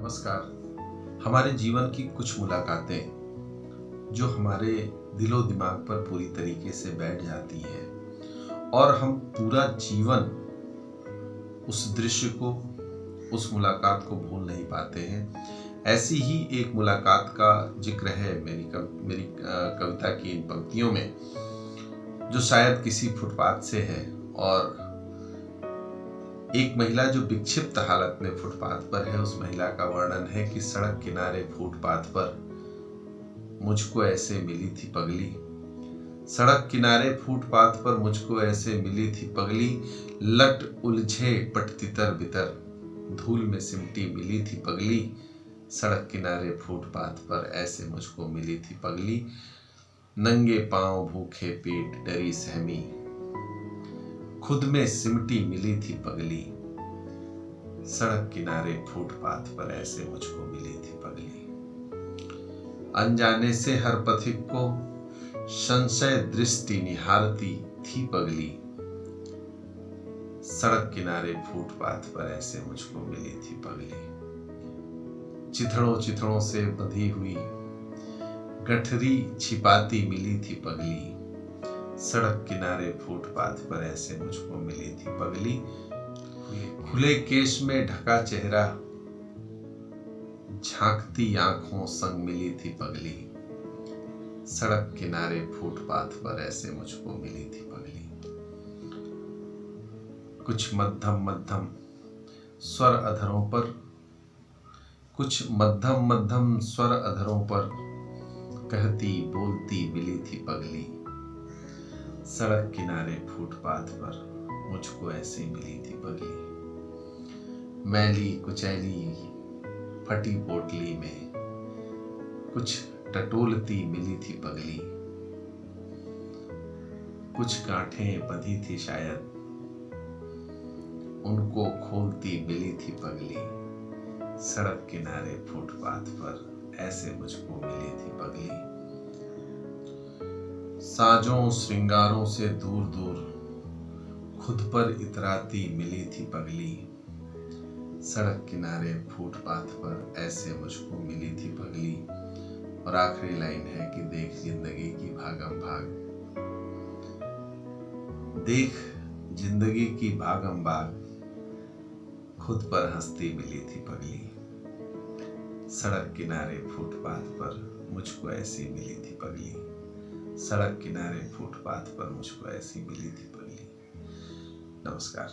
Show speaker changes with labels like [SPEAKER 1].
[SPEAKER 1] नमस्कार। हमारे जीवन की कुछ मुलाकातें जो हमारे दिलो दिमाग पर पूरी तरीके से बैठ जाती हैं और हम पूरा जीवन उस दृश्य को, उस मुलाकात को भूल नहीं पाते हैं। ऐसी ही एक मुलाकात का जिक्र है मेरी कविता की इन पंक्तियों में, जो शायद किसी फुटपाथ से है। और एक महिला जो विक्षिप्त हालत में फुटपाथ पर है, उस महिला का वर्णन है कि सड़क किनारे फुटपाथ पर मुझको ऐसे मिली थी पगली। सड़क किनारे फुटपाथ पर मुझको ऐसे मिली थी पगली, लट उलझे पट तितर बितर, धूल में सिमटी मिली थी पगली। सड़क किनारे फुटपाथ पर ऐसे मुझको मिली थी पगली, नंगे पांव भूखे पेट डरी सहमी, खुद में सिमटी मिली थी पगली। सड़क किनारे फुटपाथ पर ऐसे मुझको मिली थी पगली। अनजाने से हर पथिक को संशय दृष्टि निहारती थी पगली। सड़क किनारे फुटपाथ पर ऐसे मुझको मिली थी पगली। चिथड़ों चिथड़ों से बंधी हुई गठरी छिपाती मिली थी पगली। सड़क किनारे फुटपाथ पर ऐसे मुझको मिली थी पगली। खुले केश में ढका चेहरा झांकती आंखों संग मिली थी पगली। सड़क किनारे फुटपाथ पर ऐसे मुझको मिली थी पगली। कुछ मध्यम मध्यम स्वर अधरों पर, कुछ मध्यम मध्यम स्वर अधरों पर कहती बोलती मिली थी पगली। सड़क किनारे फुटपाथ पर मुझको ऐसे मिली थी पगली। मैली कुचैली फटी पोटली में कुछ टटोलती मिली थी पगली। कुछ गांठें बंधी थी शायद, उनको खोलती मिली थी पगली। सड़क किनारे फुटपाथ पर ऐसे मुझको मिली थी पगली। साजों श्रृंगारों से दूर दूर खुद पर इतराती मिली थी पगली। सड़क किनारे फुटपाथ पर ऐसे मुझको मिली थी पगली। और आखिरी लाइन है कि देख जिंदगी की भागम भाग, देख जिंदगी की भागम भाग, खुद पर हंसती मिली थी पगली। सड़क किनारे फुटपाथ पर मुझको ऐसी मिली थी पगली। सड़क किनारे फुटपाथ पर मुझको ऐसी मिली थी पगली। नमस्कार।